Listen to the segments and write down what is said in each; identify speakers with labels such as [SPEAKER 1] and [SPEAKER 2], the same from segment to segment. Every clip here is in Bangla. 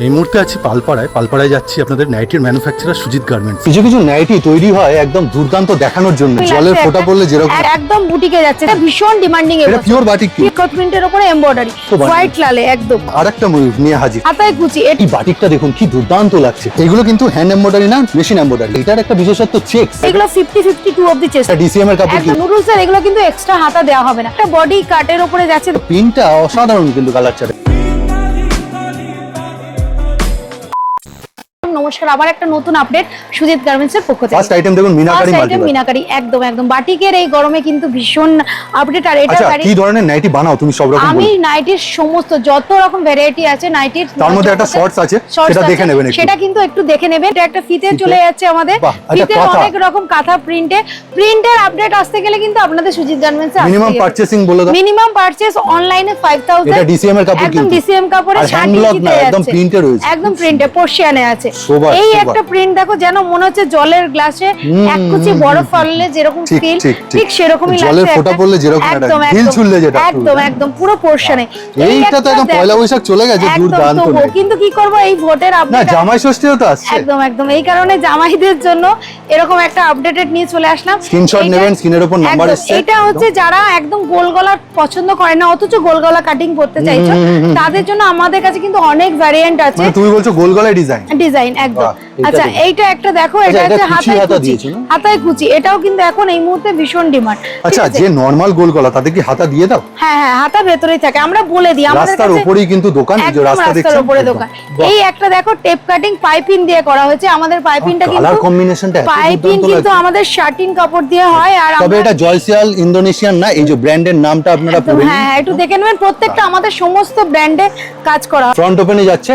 [SPEAKER 1] এই মুহূর্তে আছি পালপাড়ায় যাচ্ছি আপনাদের নাইটির ম্যানুফ্যাকচারার সুজিত গার্মেন্টস। কিছু কিছু নাইটি তৈরি হয় একদম দুর্দান্ত দেখানোর জন্য, জলের ফোঁটা পড়লে যেরকম
[SPEAKER 2] একদম বুটিকে যাচ্ছে, এটা ভীষণ ডিমান্ডিং।
[SPEAKER 1] এটা পিওর বাটিক
[SPEAKER 2] পিকট প্রিন্টের উপরে এমব্রয়ডারি হোয়াইট লালে একদম।
[SPEAKER 1] আরেকটা ময়ূর নিয়ে হাজির,
[SPEAKER 2] হাতায় কুচি।
[SPEAKER 1] এই বাটিকটা দেখুন কি দুর্দান্ত লাগছে। এগুলো কিন্তু হ্যান্ড এমব্রয়ডারি না, মেশিন এমব্রয়ডারি। এটার একটা বিশেষত্ব চেকস,
[SPEAKER 2] এগুলো 50-52 অবধি চেষ্টা।
[SPEAKER 1] ডিসিএম এর কাপড়,
[SPEAKER 2] নুডলস এর এগুলো কিন্তু এক্সট্রা হাতা দেওয়া হবে না, একটা বডি কাটের উপরে যাচ্ছে।
[SPEAKER 1] প্রিন্টটা অসাধারণ কিন্তু কালার চারে।
[SPEAKER 2] নমস্কার, আবার একটা নতুন আপডেট সুজিত গার্মেন্টস এর পক্ষ থেকে।
[SPEAKER 1] ফার্স্ট আইটেম দেখুন মিনাকারি মাল্টি।
[SPEAKER 2] মিনাকারি একদম একদম বাটিকের এই গরমে কিন্তু ভীষণ আপডেট। আর এটা
[SPEAKER 1] কি ধরনের নাইটি বানাও তুমি? সব রকম।
[SPEAKER 2] আমি নাইটির সমস্ত যত রকম ভ্যারাইটি আছে নাইটির,
[SPEAKER 1] তার মধ্যে একটা শর্টস আছে, সেটা দেখে নেবেন একটু।
[SPEAKER 2] সেটা কিন্তু একটু দেখে নেবেন। এটা একটা ফিতে চলে যাচ্ছে আমাদের, ফিতে অনেক রকম কাঁথা প্রিন্টের আপডেট আসতে গেলে কিন্তু আপনাদের সুজিত গার্মেন্টস এ
[SPEAKER 1] মিনিমাম পারচেজিং বলে দাও।
[SPEAKER 2] মিনিমাম পারচেজ অনলাইনে 5000।
[SPEAKER 1] এটা ডিসিএম এর কাপড়,
[SPEAKER 2] একদম ডিসিএম কাপড়ে শাড়ি দিতে
[SPEAKER 1] একদম প্রিন্টে রয়েছে,
[SPEAKER 2] একদম প্রিন্টে পোর্শিয়ানে আছে। এই একটা প্রিন্ট দেখো, যেন মনে হচ্ছে জলের গ্লাসে এক কুচি বরফ ফেললে যেরকম ফিল, ঠিক সেরকমই লাগছে।
[SPEAKER 1] জলের ফোঁটা পড়লে যেরকম
[SPEAKER 2] একদম
[SPEAKER 1] ফিল ছুললে যেটা,
[SPEAKER 2] একদম একদম পুরো পোর্শনে।
[SPEAKER 1] এইটা তো একদম পয়লা বৈশাখ চলে গেছে, দুর্দান্ত।
[SPEAKER 2] কিন্তু কি করব, এই ভোটের আপডেট
[SPEAKER 1] না, জামাই ষষ্ঠীও তো আসছে।
[SPEAKER 2] একদম একদম এই কারণে জামাইদের জন্য এরকম একটা আপডেটেড নিয়ে চলে আসলাম।
[SPEAKER 1] স্ক্রিনশট নেবেন, স্ক্রিনের উপর নাম্বার আছে।
[SPEAKER 2] এটা হচ্ছে যারা একদম গোল গলা পছন্দ করে না অথচ গোল গলা কাটিং করতে চাইছো, তাদের জন্য আমাদের কাছে কিন্তু অনেক ভ্যারিয়েন্ট আছে।
[SPEAKER 1] মানে তুমি বলছো গোল গলায় ডিজাইন
[SPEAKER 2] একদম। আচ্ছা, এইটা একটা দেখো, এটা হচ্ছে হাতায় কুচি। এটাও কিন্তু এখন এই মুহূর্তে ভীষণ ডিমান্ড।
[SPEAKER 1] আচ্ছা, যে নরমাল গোল গলা তাতে কি হাতা দিয়ে দাও?
[SPEAKER 2] হ্যাঁ হ্যাঁ, হাতা ভেতরেই থাকে, আমরা বলে দিই। আমাদের
[SPEAKER 1] রাস্তার উপরেই কিন্তু দোকান, যে রাস্তা দেখছেন
[SPEAKER 2] রাস্তার উপরে দোকান। এই একটা দেখো টেপ কাটিং পাইপিং দিয়ে করা হয়েছে। আমাদের পাইপিংটা কিন্তু
[SPEAKER 1] কালার কম্বিনেশনটা এত
[SPEAKER 2] পাইপিং কিন্তু আমাদের শার্টিং কাপড় দিয়ে হয়। আর
[SPEAKER 1] তবে এটা জয়সিয়াল ইন্দোনেশিয়ান না, এই যে ব্র্যান্ডের নামটা আপনারা পড়ে নিন।
[SPEAKER 2] হ্যাঁ, একটু দেখে নেবেন। প্রত্যেকটা আমাদের সমস্ত ব্র্যান্ডে কাজ করা।
[SPEAKER 1] ফ্রন্ট ওপেনে যাচ্ছে,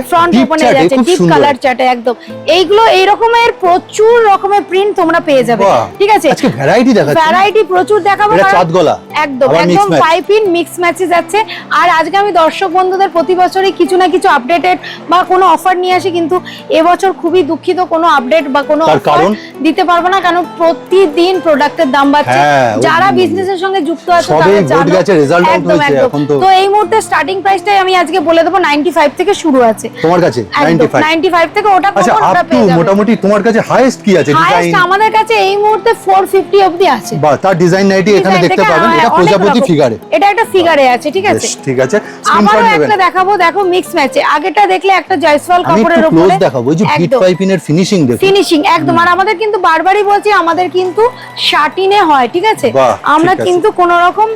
[SPEAKER 2] ডিপ কালার চাটে একদম। এইগুলো এই রকমের প্রচুর রকমের প্রিন্ট তোমরা পেয়ে যাবে, ঠিক আছে?
[SPEAKER 1] আজকে ভ্যারাইটি দেখাচ্ছি,
[SPEAKER 2] ভ্যারাইটি প্রচুর দেখাবো।
[SPEAKER 1] এটা চাঁদ গলা
[SPEAKER 2] একদম একদম পাইপিং মিক্স ম্যাচে যাচ্ছে। আর আজকে আমি দর্শক বন্ধুদের প্রতি বছরই কিছু না কিছু আপডেটেড বা কোনো অফার নিয়ে আসি, কিন্তু এবছর খুবই দুঃখিত কোনো আপডেট বা কোনো অফার দিতে পারবো না, কারণ প্রতিদিন প্রোডাক্টের দাম বাড়ছে। যারা বিজনেসের সঙ্গে যুক্ত আছে তারা জানো। একদম একদম। তো এই মুহূর্তে স্টার্টিং প্রাইসটাই আমি আজকে বলে দেবো, 95 থেকে শুরু আছে
[SPEAKER 1] তোমার কাছে।
[SPEAKER 2] 95 থেকে ওটা
[SPEAKER 1] ওটা পেয়ে যাবে। মোটামুটি তোমার কাছে হাইয়েস্ট কি আছে?
[SPEAKER 2] হাইয়েস্ট আমাদের কাছে এই মুহূর্তে 450 অবধি আছে।
[SPEAKER 1] বাহ, তার ডিজাইন নাইটি এখানে দেখতে পাবেন। এটা প্রজাপতি ফিগারে,
[SPEAKER 2] এটা একটা ফিগারে আছে, ঠিক আছে?
[SPEAKER 1] ঠিক আছে,
[SPEAKER 2] আবারো একটা দেখাবো, দেখো মিক্স ম্যাচে। আগেটা দেখলে একটা জয়সওয়াল কাপড়ের উপরে,
[SPEAKER 1] ক্লোজ দেখাবো। এই যে বিট পাইপিনের ফিনিশিং দেখো,
[SPEAKER 2] ফিনিশিং একদম। আর আমাদের কিন্তু বারবারই বলছি, আমাদের কিন্তু শাটিনে হয়, ঠিক আছে? আমরা কিন্তু কোনো রকম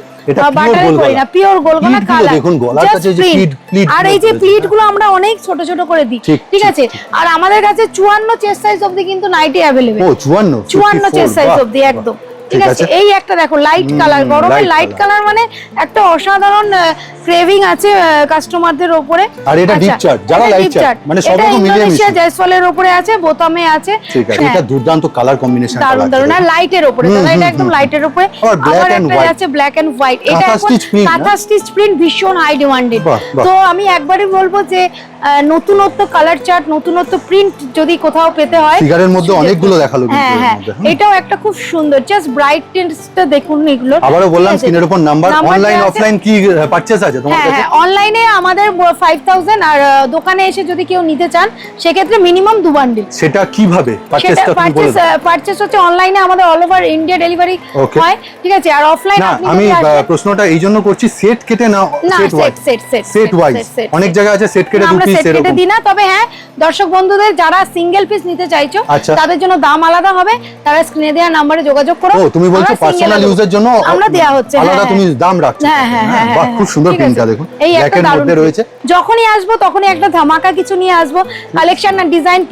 [SPEAKER 2] পিওর গোলগলা কালার। আর এই যে প্লিট গুলো আমরা অনেক ছোট ছোট করে দিই, ঠিক আছে? আর আমাদের কাছে 54 চেস্ট সাইজ অবধি কিন্তু নাইটি অ্যাভেলেবেল। 54 চেস্ট সাইজ অবধি একদম, ঠিক আছে? এই একটা দেখো লাইট কালার, গরমে লাইট কালার মানে একটা অসাধারণ ক্রেভিং আছে কাস্টমারদের উপরে।
[SPEAKER 1] আর এটা ডিপ চার্ট, যারা লাইট চার্ট মানে সব রকম মিলিয়ে মিশিয়ে
[SPEAKER 2] জয়সওয়ালের উপরে আছে, বোতামে আছে,
[SPEAKER 1] ঠিক আছে? এটা দুর্দান্ত কালার কম্বিনেশন,
[SPEAKER 2] দারুণ দারুণ। আর লাইটের উপরে, এটা একদম লাইটের উপরে। আবার একটা আছে ব্ল্যাক এন্ড হোয়াইট। এটা কাঁথা স্টিচ প্রিন্ট ভীষণ হাই ডিমান্ডেড। তো আমি একবারই বলবো যে নতুনত্ব কালার চার্ট, নতুনত্ব প্রিন্ট যদি কোথাও পেতে হয়,
[SPEAKER 1] ফিগারের মধ্যে অনেকগুলো দেখালো।
[SPEAKER 2] হ্যাঁ হ্যাঁ, এটাও একটা খুব সুন্দর, জাস্ট ব্রাইটনেসটা দেখুন এগুলো।
[SPEAKER 1] আবারো বললাম স্ক্রিনের উপর নাম্বার। অনলাইন অফলাইন কি পারচেজ আছে তোমার কাছে?
[SPEAKER 2] হ্যাঁ, অনলাইনে আমাদের 5000, আর দোকানে এসে যদি কেউ নিতে চান সেক্ষেত্রে মিনিমাম 2 বান্ডিল।
[SPEAKER 1] সেটা কিভাবে পারচেজটা তুমি বলে দাও?
[SPEAKER 2] পারচেজ হচ্ছে অনলাইনে আমাদের অল ওভার ইন্ডিয়া ডেলিভারি হয়, ঠিক আছে? আর অফলাইন
[SPEAKER 1] আমি প্রশ্নটা এই জন্য করছি, সেট কেটে না সেট ওয়াইজ? অনেক জায়গা আছে সেট কেটে দুটো পিস এরকম
[SPEAKER 2] দিই না। তবে হ্যাঁ, দর্শক বন্ধুদের যারা সিঙ্গেল পিস নিতে চাইছো তাদের জন্য দাম আলাদা হবে, তারা স্ক্রিনে দেওয়া নম্বরে যোগাযোগ করো।
[SPEAKER 1] ও, তুমি বলছো পার্সোনাল ইউজের জন্য
[SPEAKER 2] আমরা দেয়া হচ্ছে
[SPEAKER 1] আলাদা, তুমি দাম রাখছো?
[SPEAKER 2] হ্যাঁ হ্যাঁ হ্যাঁ,
[SPEAKER 1] বাহ, খুব সুন্দর প্রিন্টটা দেখুন, ব্ল্যাক এর মধ্যে রয়েছে।
[SPEAKER 2] যখনই আসবো তখনই একটা ধামাকা কিছু নিয়ে আসবো, কালেকশন না ডিজাইন।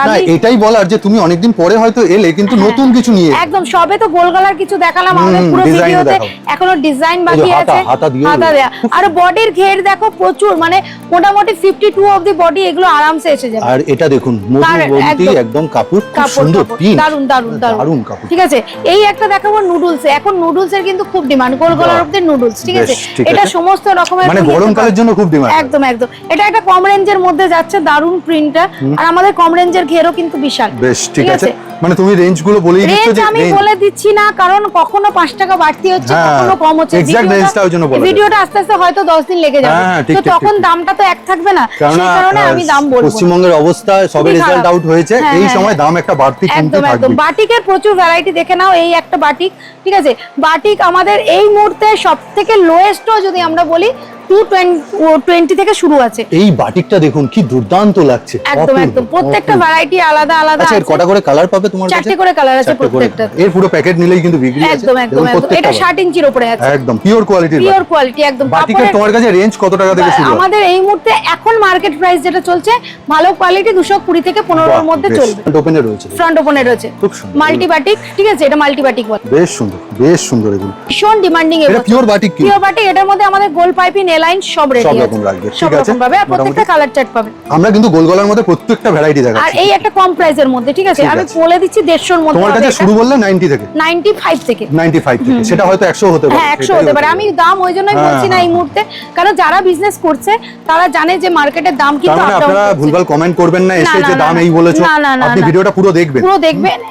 [SPEAKER 1] না, এটাই বলার যে তুমি অনেকদিন পরে হয়তো এলে, কিন্তু নতুন কিছু নিয়ে।
[SPEAKER 2] একদম, সবে তো গোলগলার কিছু দেখালাম, আমাদের পুরো ভিডিওতে এখনো ডিজাইন বাকি আছে, হাতা দেয়া। আর বডির ঘের দেখো প্রচুর, মানে মোটামুটি 52 অফ দি বডি এগুলো আরামসে এসে যাবে।
[SPEAKER 1] আর এটা দেখুন মধুবন্তী একদম কাপড়, খুব সুন্দর প্রিন্ট,
[SPEAKER 2] দারুন দারুন
[SPEAKER 1] দারুন কাপড়,
[SPEAKER 2] ঠিক আছে? এই একটা দেখাবো নুডলস। এখন নুডলস এর কিন্তু খুব ডিমান্ড, গোলগলার অফ দি নুডলস, ঠিক আছে? এটা সমস্ত রকমের,
[SPEAKER 1] মানে গরমকালের জন্য খুব ডিমান্ড।
[SPEAKER 2] একদম একদম। এটা একটা কম রেঞ্জের মধ্যে যাচ্ছে, দারুন প্রিন্টটা। আর আমাদের কম রেঞ্জের ঘেরও কিন্তু বিশাল,
[SPEAKER 1] বেশ, ঠিক আছে। মানে তুমি রেঞ্জ গুলো বলেই দিচ্ছ
[SPEAKER 2] রেঞ্জ
[SPEAKER 1] যে
[SPEAKER 2] আমি বলে দিচ্ছি না, কারণ কখনো 5 টাকা বাড়তি হচ্ছে, কখনো কম হচ্ছে।
[SPEAKER 1] এক্সাক্ট রেঞ্জটা ওই জন্য বলা
[SPEAKER 2] ভিডিওটা আস্তে আস্তে হয়তো 10 দিন লেগে যাবে, তো তখন দামটা তো এক থাকবে না, সেই কারণে আমি দাম বলবো।
[SPEAKER 1] পশ্চিমবঙ্গের অবস্থা সবে রেজাল্ট আউট হয়েছে, এই সময় দাম একটা বাড়তি কমতে থাকবে।
[SPEAKER 2] একদম বাটিকের প্রচুর ভ্যারাইটি দেখে নাও। এই একটা বাটিক, ঠিক আছে, বাটিক আমাদের এই মুহূর্তে সবথেকে লোয়েস্টও যদি আমরা বলি 220 থেকে শুরু আছে।
[SPEAKER 1] এই বাটিকটা দেখুন কি দুর্দান্ত লাগছে।
[SPEAKER 2] একদম প্রত্যেকটা ভ্যারাইটি আলাদা আলাদা আছে।
[SPEAKER 1] আচ্ছা, কটা করে কালার পাবে তোমার কাছে?
[SPEAKER 2] 4টে করে কালার আছে প্রত্যেকটা।
[SPEAKER 1] এর পুরো প্যাকেট নিলেই কিন্তু বিক্রি আছে।
[SPEAKER 2] একদম এটা 60 ইঞ্চির উপরে আছে।
[SPEAKER 1] একদম পিওর কোয়ালিটি একদম। বাটিকের তোমার কাছে রেঞ্জ কত টাকা থেকে শুরু?
[SPEAKER 2] আমাদের এই মুহূর্তে এখন মার্কেট প্রাইস যেটা চলছে, ভালো কোয়ালিটি 220 থেকে 15 এর মধ্যে চলবে।
[SPEAKER 1] ফ্রন্ট ওপেনে রয়েছে,
[SPEAKER 2] ফ্রন্ট ওপেনে রয়েছে,
[SPEAKER 1] খুব সুন্দর
[SPEAKER 2] মাল্টি বাটিক, ঠিক আছে, এটা মাল্টি বাটিক বলে।
[SPEAKER 1] বেশ সুন্দর এগুলো,
[SPEAKER 2] ভীষণ ডিমান্ডিং।
[SPEAKER 1] এটা পিওর বাটিক কি?
[SPEAKER 2] পিওর বাটিক, এটার মধ্যে আমাদের গোল পাইপিং এলাইন সব রেডি আছে,
[SPEAKER 1] রকম রাখবে,
[SPEAKER 2] সব
[SPEAKER 1] ঠিক আছে।
[SPEAKER 2] রকম পাবে, আর প্রত্যেকটা কালার চার্ট পাবে।
[SPEAKER 1] আমরা কিন্তু গোল গলার মধ্যে প্রত্যেকটা ভ্যারাইটি দেখাচ্ছি,
[SPEAKER 2] আর এই একটা কম প্রাইসের মধ্যে, ঠিক আছে, আমি বলে দিচ্ছি 150 এর মধ্যে।
[SPEAKER 1] তোমার কাছে শুরু বললে 90 থেকে
[SPEAKER 2] 95 থেকে
[SPEAKER 1] 95 থেকে, সেটা হয়তো 100 হতে পারে।
[SPEAKER 2] হ্যাঁ 100 হতে পারে। আমি দাম ওই জন্যই বলছি না এই মুহূর্তে, কারণ যারা বিজনেস করছে তারা জানে যে মার্কেটের দাম কিন্তু
[SPEAKER 1] তার মানে আপনারা ভুলভাল কমেন্ট করবেন না এসে যে দাম এই বলেছো। আপনি ভিডিওটা পুরো দেখবেন।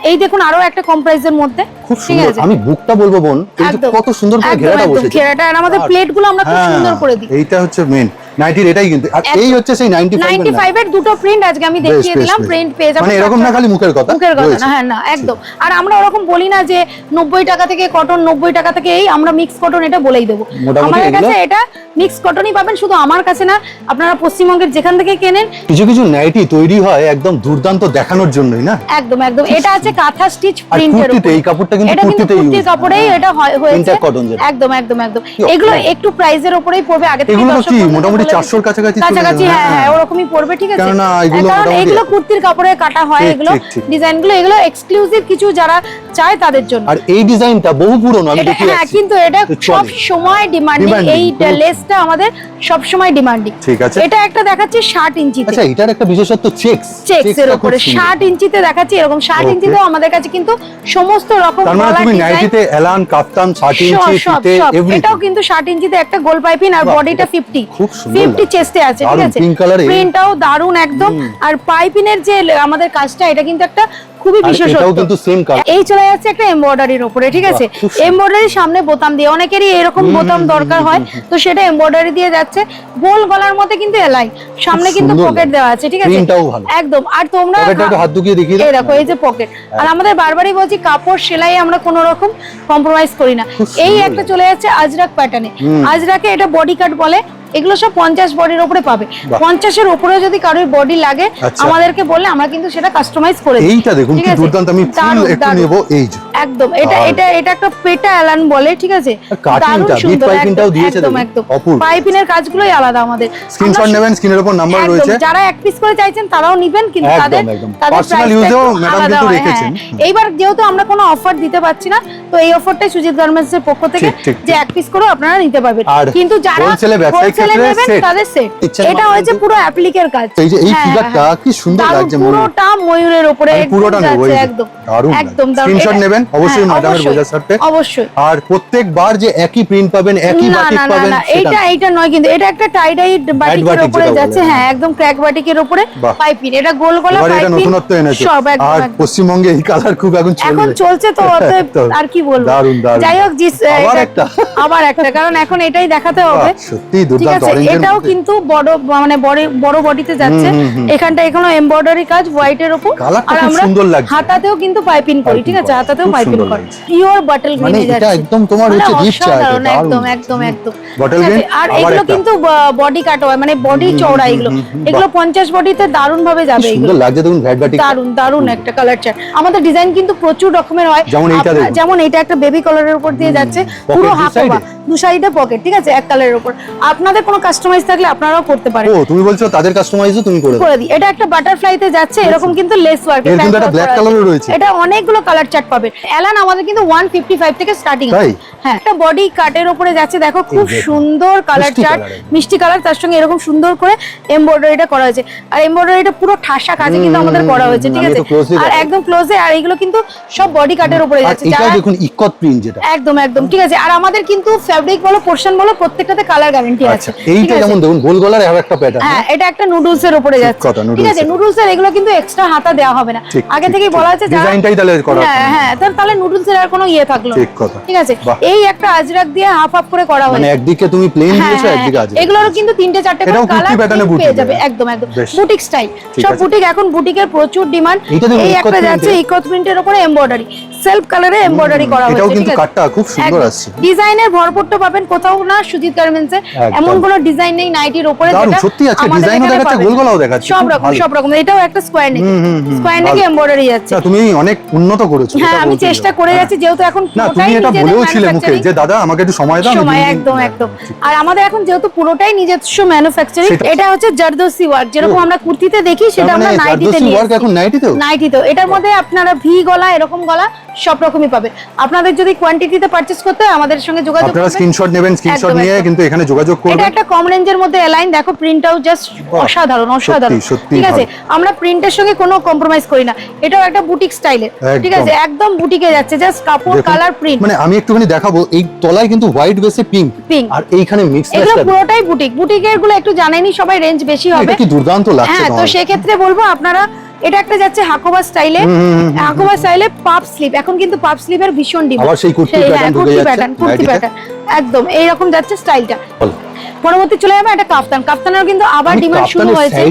[SPEAKER 1] এই দেখুন আরো একটা কম প্রাইসের মধ্যে, খুব সুন্দর। আমি বুকটা বলবো বোন, এই যে কত সুন্দর করে ঘেরাটা বসেছে।
[SPEAKER 2] ঘেরাটা আর আমাদের প্লেটগুলো আমরা খুব সুন্দর করে দিই।
[SPEAKER 1] এইটা হচ্ছে মেন 90 এটাই কিন্তু। আর এই হচ্ছে সেই
[SPEAKER 2] 95 এর দুটো প্রিন্ট আজকে আমি দেখিয়ে দিলাম। প্রিন্ট পেয়ে যাবেন,
[SPEAKER 1] মানে এরকম না খালি মুখের কথা
[SPEAKER 2] না। হ্যাঁ না, একদম। আর আমরা ওরকম বলি না যে 90 টাকা থেকে কটন, 90 টাকা থেকে এই, আমরা মিক্স কটন এটা বলেই দেবো। আমাদের কাছে এটা মিক্স কটনই পাবেন, শুধু আমার কাছে না, আপনারা পশ্চিমবঙ্গের যেখান থেকে কেনেন।
[SPEAKER 1] কিছু নাইটি তৈরি হয় একদম দুর্দান্ত দেখানোর জন্যই না।
[SPEAKER 2] একদম এটা আছে কাঁথা স্টিচ প্রিন্টের উপর।
[SPEAKER 1] এই কাপড়টা কিন্তু
[SPEAKER 2] কুর্তির কাপড়েই এটা হয়েছে। একদম এগুলো একটু প্রাইসের উপরেই পড়বে। আগে থেকে
[SPEAKER 1] এগুলো কি মোটামুটি 400 এর কাছাকাছি
[SPEAKER 2] হ্যাঁ ওরকমই পড়বে, ঠিক আছে।
[SPEAKER 1] কারণ
[SPEAKER 2] এগুলো কুর্তির কাপড়ে কাটা হয়, এগুলো ডিজাইনগুলো, এগুলো এক্সক্লুসিভ কিছু যারা চায় তাদের জন্য।
[SPEAKER 1] আর এই ডিজাইনটা বহু পুরনো, আমি দেখি।
[SPEAKER 2] হ্যাঁ, কিন্তু এটা সব সময় ডিমান্ডিং। এই লেসটা আমাদের সব সময় ডিমান্ডিং,
[SPEAKER 1] ঠিক আছে।
[SPEAKER 2] এটা একটা দেখাচ্ছি 60 ইঞ্চিতে।
[SPEAKER 1] আচ্ছা, এটার একটা বিশেষত্ব চেকসের
[SPEAKER 2] উপরে 60 ইঞ্চিতে দেখাচ্ছি। এরকম 60 ইঞ্চিতেও আমাদের কাছে কিন্তু সমস্ত রকম
[SPEAKER 1] তার মানে তুমি নাইটিতে এলান, কাফতান 60 ইঞ্চিতে এভরিথিং।
[SPEAKER 2] এটাও কিন্তু 60 ইঞ্চিতে একটা গোল পাইপিং, আর বডিটা 50 চেস্টে আছে, ঠিক আছে। প্রিন্টটাও দারুন একদম। আর পাইপিং এর যে আমাদের কাজটা, এটা কিন্তু একটা খুবই বিশেষত্ব। এই চলে যাচ্ছে একটা এমব্রয়ডারির উপরে, ঠিক আছে। এমব্রয়ডারির সামনে বোতাম দিয়ে, অনেকেরই এরকম বোতাম দরকার হয়, তো সেটা এমব্রয়ডারি দিয়ে যাচ্ছে। গোল গলার মধ্যে কিন্তু এলাই, সামনে কিন্তু পকেট দেওয়া আছে, ঠিক আছে, একদম। আর তোমরা
[SPEAKER 1] হাত ঢুকিয়ে দেখিয়ে দাও,
[SPEAKER 2] এই দেখো, এই যে পকেট। আর আমাদের বারবারই বলছি, কাপড় সেলাই আমরা কোনো রকম কম্প্রোমাইজ করি না। এই একটা চলে যাচ্ছে আজরাক প্যাটার্নে। আজরাকে এটা বডি কাট বলে। এগুলো সব 50 বডির উপরে পাবে। 50 এর উপরে যদি কারোর বডি লাগে আমাদেরকে বললে আমরা কিন্তু সেটা কাস্টমাইজ করে দিই।
[SPEAKER 1] এইটা দেখুন কি দুর্দান্ত। আমি ফুল একটু নেব। এই যে
[SPEAKER 2] একদম এটা একটা পেটা এলান বলে, ঠিক আছে।
[SPEAKER 1] কাটিংটা, বিট পাইপিংটাও দিয়েছে।
[SPEAKER 2] একদম পাইপিং এর কাজগুলোই আলাদা আমাদের।
[SPEAKER 1] স্ক্রিনশট নেবেন, স্ক্রিনের উপর নাম্বার রয়েছে।
[SPEAKER 2] যারা এক পিস করে চাইছেন তারাও নেবেন, কিন্তু তাদের
[SPEAKER 1] পার্সোনাল ইউজেও ম্যাডাম কিন্তু রেখেছেন।
[SPEAKER 2] এইবার যেহেতু আমরা কোনো অফার দিতে পারছি না, তো এই অফারটাই সুজিত গার্মেন্টস এর পক্ষ থেকে যে এক পিস করে আপনারা নিতে পারবেন। কিন্তু যারা হোলসেলে নেবেন তাদের সেট। এটা হচ্ছে পুরো অ্যাপ্লিকের কাজ।
[SPEAKER 1] এই যে এই ফিগারটা কি সুন্দর লাগছে,
[SPEAKER 2] পুরোটা ময়ূরের উপরে
[SPEAKER 1] পুরোটা নেব।
[SPEAKER 2] একদম
[SPEAKER 1] একদম স্ক্রিনশট নেবেন অবশ্যই ম্যাডামের বোঝার সাথে,
[SPEAKER 2] অবশ্যই।
[SPEAKER 1] আর প্রত্যেকবার যে একই প্রিন্ট পাবেন, একই বাটিক পাবেন,
[SPEAKER 2] এটা নয়, কিন্তু এটা একটা টাই ডাই বাটিকের উপরে যাচ্ছে। হ্যাঁ, একদম ক্র্যাক বাটিকের উপরে পাইপিং। এটা গোল গলা পাইপিং, এটা নতুনত্ব এনেছে। আর
[SPEAKER 1] পশ্চিমবঙ্গে এই কালার খুব এখন
[SPEAKER 2] চলছে, তো আর কি বলবো। যাই হোক, আবার একটা, কারণ এখন এটাই দেখাতে হবে।
[SPEAKER 1] সত্যি দুর্দান্ত।
[SPEAKER 2] এটাও কিন্তু বড় বডিতে যাচ্ছে। এখানটা এখনো এমব্রয়ডারি কাজ হোয়াইটের উপর। আর আমরা হাতাতেও কিন্তু পাইপিং করি, ঠিক আছে, হাতাতেও পাইপিং করি। পিওর বাটল গ্রিনে যাচ্ছে,
[SPEAKER 1] এটা একদম তোমার হচ্ছে ডিপ চার্ট।
[SPEAKER 2] একদম বাটল গ্রিন। আর এগুলো কিন্তু বডি কাট হয়, মানে বডি চওড়া। এগুলো 50 বডিতে দারুণ ভাবে যাবে।
[SPEAKER 1] সুন্দর লাগছে দেখুন, ভ্যাট বাটিক
[SPEAKER 2] দারুণ একটা কালার চার্ট। আমাদের ডিজাইন কিন্তু প্রচুর রকমের হয়। যেমন এটা একটা বেবি কালারের উপর দিয়ে যাচ্ছে, পুরো হাফ ওভার, দু সাইডে পকেট, ঠিক আছে, এক কালারের উপর। আপনাদের কোনো কাস্টমাইজ থাকলে আপনারাও করতে পারেন।
[SPEAKER 1] ও, তুমি বলছো তাদের কাস্টমাইজও তুমি করে
[SPEAKER 2] দিই। এটা একটা বাটারফ্লাইতে যাচ্ছে, এরকম কিন্তু লেস ওয়ার্ক।
[SPEAKER 1] এর কিন্তু একটা ব্ল্যাক কালারও রয়েছে।
[SPEAKER 2] এটা অনেকগুলো কালার চার্ট পাবে। এলান আমাদের কিন্তু 155 থেকে স্টার্টিং আছে। হ্যাঁ, একটা বডি কাটের উপরে যাচ্ছে, দেখো খুব সুন্দর কালার চার্ট, মিষ্টি কালার। তার সঙ্গে এরকম সুন্দর করে এমব্রয়ডারিটা করা হয়েছে। আর এমব্রয়ডারিটা পুরো ঠাসা কাজে কিন্তু আমাদের করা হয়েছে, ঠিক আছে। আর একদম ক্লোজে। আর এগুলো কিন্তু সব বডি কাটের উপরে যাচ্ছে।
[SPEAKER 1] এটা দেখুন ইকত প্রিন্ট, যেটা
[SPEAKER 2] একদম ঠিক আছে। আর আমাদের কিন্তু ফ্যাব্রিক বলো, পোরশন বলো, প্রত্যেকটাতে কালার গ্যারান্টি আছে।
[SPEAKER 1] এইটা যেমন দেখুন গোল গলার আর একটা প্যাটার্ন।
[SPEAKER 2] হ্যাঁ, এটা একটা নুডলস এর উপরে যাচ্ছে, ঠিক আছে। নুডলস এর এগুলো কিন্তু এক্সট্রা হাতা দেওয়া হবে না, আগে থেকেই বলা আছে
[SPEAKER 1] ডিজাইনটাই তাহলে করা।
[SPEAKER 2] হ্যাঁ হ্যাঁ, তাহলে নুডলস এর আর কোনো ইয়ে থাকলো, ঠিক আছে। এই একটা আজরাক দিয়ে হাফ হাফ করে করা হয়েছে,
[SPEAKER 1] মানে একদিকে তুমি প্লেন দিয়েছো, একদিকে আজরাক।
[SPEAKER 2] এগুলোর কিন্তু 3-4টে করে কালার পেয়ে যাবে, একদম একদম বুটিক স্টাইল, সব বুটিক। এখন বুটিকের প্রচুর ডিমান্ড। এই একটা যাচ্ছে ইকোত প্রিন্টের উপরে এমব্রয়ডারি, সেলফ কালারে এমব্রয়ডারি করা হয়েছে,
[SPEAKER 1] এটাও কিন্তু কাটটা খুব সুন্দর আসছে।
[SPEAKER 2] ডিজাইনের ভরপুরটা পাবেন কোথাও না সুজিত গার্মেন্টসে, এমন কোনো ডিজাইন নেই নাইটির উপরে যেটা
[SPEAKER 1] সত্যি আছে। ডিজাইনও দেখাচ্ছে, গোল গলাও দেখাচ্ছে,
[SPEAKER 2] সব রকম। এটাও একটা স্কয়ার নেক, স্কয়ার নেকে এমব্রয়ডারি যাচ্ছে।
[SPEAKER 1] তুমি অনেক উন্নত করেছো।
[SPEAKER 2] হ্যাঁ, আমি চেষ্টা করে যাচ্ছি, যেহেতু এখন
[SPEAKER 1] না তুমি এটা বলেও ছিলে মুখে যে দাদা আমাকে একটু সময় দাও।
[SPEAKER 2] সময় একদম একদম। আর আমাদের এখন যেহেতু পুরোটাই নিজস্ব ম্যানুফ্যাকচারিং, এটা হচ্ছে জারদোসি ওয়ার্ক, যেরকম আমরা কুর্তিতে দেখি সেটা আমরা নাইটিতে নিয়ে এসেছি।
[SPEAKER 1] এখন নাইটিতেও
[SPEAKER 2] এটার মধ্যে আপনারা ভি গলা, এরকম গলা সব রকমই পাবেন। আপনাদের যদি কোয়ান্টিটিতে পারচেজ করতে হয় আমাদের সঙ্গে যোগাযোগ করবেন,
[SPEAKER 1] আপনারা স্ক্রিনশট নেবেন, স্ক্রিনশট নিয়ে কিন্তু এখানে যোগাযোগ করবেন।
[SPEAKER 2] এটা একটা কম রেঞ্জের মধ্যে অ্যালাইন, দেখো প্রিন্টটাও জাস্ট অসাধারণ অসাধারণ, ঠিক আছে। আমরা প্রিন্টের সঙ্গে কোনো কম্প্রোমাইজ করি না, এটাও একটা বুটিক স্টাইলের, ঠিক আছে, একদম বুটিকে যাচ্ছে, জাস্ট কাপড় কালার প্রিন্ট।
[SPEAKER 1] মানে আমি একটুখানি দেখাবো, এই তলায় কিন্তু হোয়াইট বেসে পিঙ্ক, আর এইখানে মিক্স ম্যাচ।
[SPEAKER 2] এগুলো পুরোটাই বুটিক, বুটিকের গুলো একটু জানেনই সবাই, রেঞ্জ বেশি হবে।
[SPEAKER 1] এটা কি দুর্দান্ত লাগছে।
[SPEAKER 2] হ্যাঁ, তো সেই ক্ষেত্রে বলবো আপনারা, এটা একটা যাচ্ছে হাকোবা স্টাইলে, হাকোবা স্টাইলে পাপ স্লিভ। এখন কিন্তু পাপ স্লিভের ভীষণ ডিমান্ড,
[SPEAKER 1] আবার সেই কুর্তি প্যাটার্ন ঢুকে যাচ্ছে,
[SPEAKER 2] কুর্তি প্যাটার্ন একদম এইরকম যাচ্ছে স্টাইলটা। পরবর্তী চলে যাবে একটা কাফতান, কাফতানের কিন্তু আবার ডিমান্ড শুরু হয়েছে।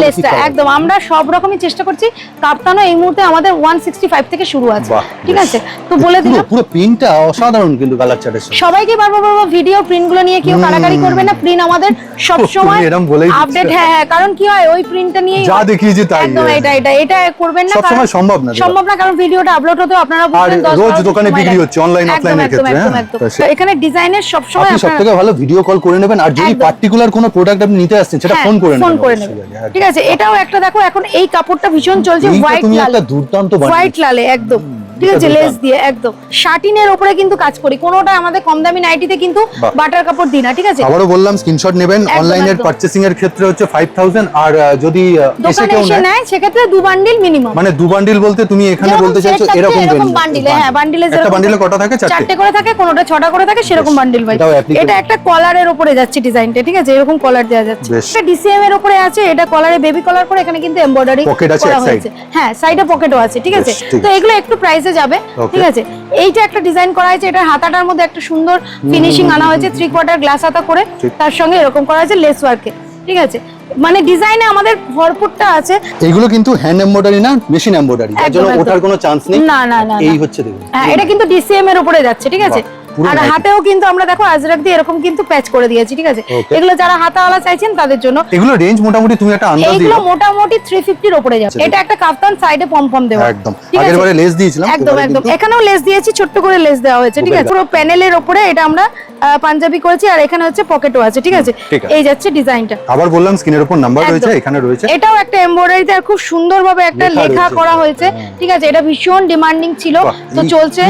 [SPEAKER 2] লেসটা একদম আমরা সব রকমই চেষ্টা করছি। কাফতানও এই মুহূর্তে আমাদের 165 থেকে শুরু আছে, ঠিক আছে। তো বলে দিলাম
[SPEAKER 1] পুরো প্রিন্টটা অসাধারণ, কিন্তু কালার চার্টের সাথে
[SPEAKER 2] সবাইকে বারবার ভিডিও প্রিন্ট গুলো নিয়ে কেউ কারাকারি করবে না, প্রিন্ট আমাদের সব সময় আপডেট। হ্যাঁ, কারণ কি হয় ওই প্রিন্টটা নিয়ে
[SPEAKER 1] যা দেখিয়েছি তাই
[SPEAKER 2] একদম এটা করবেন না,
[SPEAKER 1] সব সময় সম্ভব না,
[SPEAKER 2] কারণ ভিডিওটা আপলোড হতে আপনারা বুঝবেন 10
[SPEAKER 1] রোজ দোকানে বিক্রি হচ্ছে অনলাইন অফলাইনের ক্ষেত্রে।
[SPEAKER 2] এখানে ডিজাইনের সব সময়
[SPEAKER 1] আপনি সবথেকে ভালো ভিডিও কল করে নেবেন, আর যদি পার্টিকুলার কোনো প্রোডাক্ট আপনি নিতে আসছেন সেটা ফোন করে নেবেন,
[SPEAKER 2] ঠিক আছে। এটাও একটা দেখো, এখন এই কাপড়টা ভীষণ চলছে, হোয়াইট লাল,
[SPEAKER 1] দুর্দান্ত
[SPEAKER 2] হোয়াইট লালে একদম, ঠিক আছে, লেস দিয়ে একদম শাটিনের উপরে কিন্তু কাজ করি। কোনোটা আমাদের কম দামি নাইটিতে কিন্তু বাটার কাপড় দিই না, ঠিক আছে।
[SPEAKER 1] আবারও বললাম স্ক্রিনশট নেবেন, অনলাইনের পারচেসিং এর ক্ষেত্রে হচ্ছে 5000, আর যদি এসে কেউ নেয়
[SPEAKER 2] সেক্ষেত্রে 2 বান্ডিল মিনিমাম।
[SPEAKER 1] মানে 2 বান্ডিল বলতে তুমি এখানে বলতে চাইছো এরকম
[SPEAKER 2] বান্ডিলে, হ্যাঁ বান্ডিলে
[SPEAKER 1] একটা বান্ডিলে কটা থাকে?
[SPEAKER 2] 4টে করে থাকে, কোনোটা 6টা করে থাকে, সেরকম বান্ডিল ভাই। এটা একটা কলারের উপরে যাচ্ছে ডিজাইনটা, ঠিক আছে, এরকম কলার দেওয়া যাচ্ছে। এটা ডিসিএম এর উপরে আছে, এটা কলারে বেবি কলার করে, এখানে কিন্তু এমব্রয়ডারি করা হয়েছে। হ্যাঁ, সাইডে পকেটও আছে, ঠিক আছে। তো এগুলো একটু প্রাইসে যাবে, ঠিক আছে। এইটা একটা ডিজাইন করা হয়েছে, এটা হাতাটার মধ্যে একটা সুন্দর ফিনিশিং আনা হয়েছে, 3/4 গ্লাস হাতা করে, তার সঙ্গে এরকম করা হয়েছে লেস ওয়ার্কে, ঠিক আছে। মানে ডিজাইনে আমাদের ভরপুরটা আছে।
[SPEAKER 1] এগুলো কিন্তু হ্যান্ড এমব্রয়ডারি না, মেশিন এমব্রয়ডারি, এর জন্য ওঠার কোনো চান্স নেই।
[SPEAKER 2] না না না,
[SPEAKER 1] এই হচ্ছে দেখুন।
[SPEAKER 2] হ্যাঁ, এটা কিন্তু ডিসিএম এর উপরে যাচ্ছে, ঠিক আছে। আর হাতেও কিন্তু আমরা দেখো আজরাক দিয়ে এরকম কিন্তু প্যাচ করে দিয়েছি, ঠিক আছে। এগুলো যারা হাতাওয়ালা চাইছেন তাদের জন্য।
[SPEAKER 1] এগুলো রেঞ্জ মোটামুটি তুমি একটা আন্দাজ দিও।
[SPEAKER 2] এগুলো মোটামুটি 350 এর উপরে যাচ্ছে। এটা একটা কাফতান, সাইডে পম দেওয়া,
[SPEAKER 1] একদম আগেরবারে লেস দিয়েছিলাম,
[SPEAKER 2] একদম একদম। এখানেও লেস দিয়েছি, ছোট্ট করে লেস দেওয়া হয়েছে, ঠিক আছে। পুরো প্যানেলের উপরে এটা আমরা পাঞ্জাবি করেছি, আর এখানে হচ্ছে পকেটও আছে, ঠিক আছে। এই যাচ্ছে ডিজাইনটা।
[SPEAKER 1] আবার বললাম স্ক্রিনের উপর নাম্বার রয়েছে, এখানে রয়েছে।
[SPEAKER 2] এটাও একটা এমব্রয়ডারিতে আর খুব সুন্দরভাবে একটা লেখা করা হয়েছে, ঠিক আছে। এটা ভীষণ ডিমান্ডিং ছিল, তো চলছে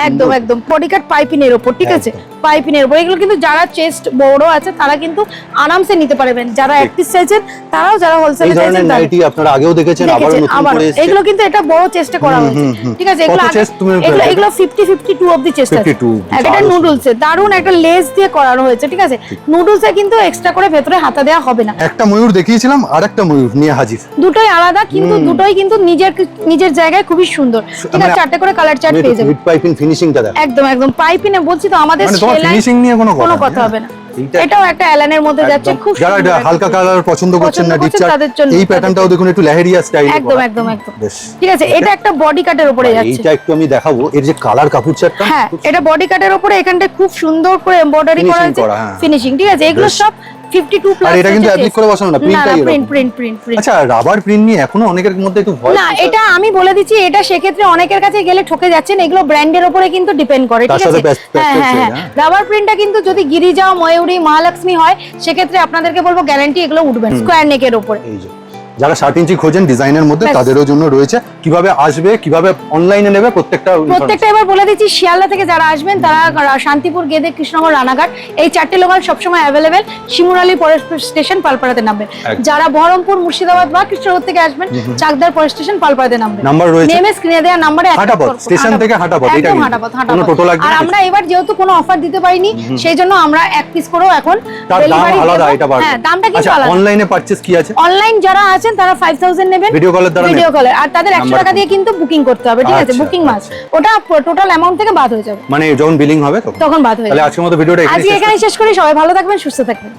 [SPEAKER 2] একদম একদম। বডিকাট পাইপিনের উপর, ঠিক আছে, পাইপিনের উপর। এগুলো কিন্তু যারা চেস্ট বড় আছে তারা কিন্তু আরামসে নিতে পারবেন, যারা 31 সাইজের তারাও, যারা হোলসেলে চাইছেন
[SPEAKER 1] নাইটি আপনারা আগেও দেখেছেন, আবার নতুন করে এসেছে।
[SPEAKER 2] এগুলো কিন্তু এটা বড় চেস্টে করা হয়েছে, ঠিক আছে। এগুলো 50-52 অবধি চেস্ট আছে। এটা নুডলসে দারুন একটা লেস দিয়ে করানো হয়েছে, ঠিক আছে। নুডলসে কিন্তু এক্সট্রা করে ভেতরে হাতা দেওয়া হবে না।
[SPEAKER 1] একটা ময়ূর দেখিয়েছিলাম, আর একটা ময়ূর নিয়ে হাজির,
[SPEAKER 2] দুটোই আলাদা, কিন্তু দুটোই কিন্তু নিজের জায়গায় খুবই সুন্দর, ঠিক আছে। 4টে করে কালার চার্ট পেয়ে যাবেন।
[SPEAKER 1] পাইপিং ফিনিশিংটা দেখো,
[SPEAKER 2] একদম একদম পাইপিনে বলছি তো, আমাদের
[SPEAKER 1] ফিনিশিং নিয়ে কোনো কথা
[SPEAKER 2] হবে না। এটাও একটা অ্যালানের মধ্যে যাচ্ছে, খুব
[SPEAKER 1] যারা এটা হালকা কালার পছন্দ করছেন না, এই প্যাটার্নটাও দেখুন, একটু লেহেরিয়া স্টাইল,
[SPEAKER 2] একদম একদম একদম, ঠিক আছে। এটা একটা বডি কাটের উপরে যাচ্ছে,
[SPEAKER 1] এটা একটু আমি দেখাবো এর যে কালার কাপড় চারটা।
[SPEAKER 2] হ্যাঁ, এটা বডি কাটের উপরে, এখানটা খুব সুন্দর করে এমব্রয়ডারি করা আছে, ফিনিশিং, ঠিক আছে। এগুলো সব 52 প্লাস।
[SPEAKER 1] আর এটা কিন্তু অ্যাপ্লিক করে বসানো না,
[SPEAKER 2] প্রিন্ট।
[SPEAKER 1] আচ্ছা, রাবার প্রিন্ট নিয়ে এখনো অনেকের মধ্যে একটু ভয়।
[SPEAKER 2] না, এটা আমি বলে দিচ্ছি, এটা সেক্ষেত্রে অনেকের কাছে গেলে ঠকে যাচ্ছেন। এগুলো ব্র্যান্ডের উপরে কিন্তু ডিপেন্ড করে, ঠিক আছে। হ্যাঁ, রাবার প্রিন্টটা কিন্তু যদি গিরিজা, ময়ূরী, মহালক্ষ্মী হয়, সেক্ষেত্রে আপনাদেরকে বলবো গ্যারান্টি এগুলো উঠবে স্কয়ার নেকের উপরে।
[SPEAKER 1] যারা 60 ইঞ্চি খোঁজেন ডিজাইনের মধ্যে তাদেরও জন্য রয়েছে। কিভাবে আসবে, কিভাবে অনলাইনে নেবে, প্রত্যেকটা
[SPEAKER 2] এবার বলে দিচ্ছি। শিয়ালদা থেকে যারা আসবেন তারা শান্তিপুর, গেদে, কৃষ্ণনগর, রানাঘাট এই 4টে লোকাল সবসময় অ্যাভেলেবেল। শিমুরালী পরের স্টেশন পালপাড়াতে নামবেন। যারা বহরমপুর, মুর্শিদাবাদ বা কৃষ্ণনগর থেকে আসবেন চাকদার পরের স্টেশন পালপাড়াতে নামবেন।
[SPEAKER 1] নাম্বার রয়েছে,
[SPEAKER 2] নেমে স্ক্রিনে দেওয়া নাম্বারে
[SPEAKER 1] হাঁটাপথ, স্টেশন থেকে হাঁটাপথ, এটা
[SPEAKER 2] হাঁটাপথ।
[SPEAKER 1] কোনো টোটো লাগবে
[SPEAKER 2] আর
[SPEAKER 1] না।
[SPEAKER 2] আমরা এবার যেহেতু কোনো অফার দিতে পারিনি সেই জন্য আমরা 1 পিস করেও এখন
[SPEAKER 1] তার দাম আলাদা, এটা বাড়বে।
[SPEAKER 2] হ্যাঁ, দামটা কিন্তু
[SPEAKER 1] আচ্ছা,
[SPEAKER 2] আলাদা।
[SPEAKER 1] অনলাইনে পারচেজ কি আছে?
[SPEAKER 2] অনলাইন যারা আছেন তারা 5000 নেবেন
[SPEAKER 1] ভিডিও কলের দ্বারা,
[SPEAKER 2] ভিডিও কলের, আর তাদের 100 টাকা দিয়ে কিন্তু বুকিং করতে হবে, ঠিক আছে?
[SPEAKER 1] আচ্ছা,
[SPEAKER 2] বুকিং মাস, ওটা টোটাল অ্যামাউন্ট থেকে বাদ হয়ে যাবে,
[SPEAKER 1] মানে যখন বিলিং হবে
[SPEAKER 2] তখন বাদ হয়ে যাবে।
[SPEAKER 1] তাহলে আজকের মতো ভিডিওটা
[SPEAKER 2] আজকে এখানে শেষ করি। সবাই ভালো থাকবেন, সুস্থ থাকবেন।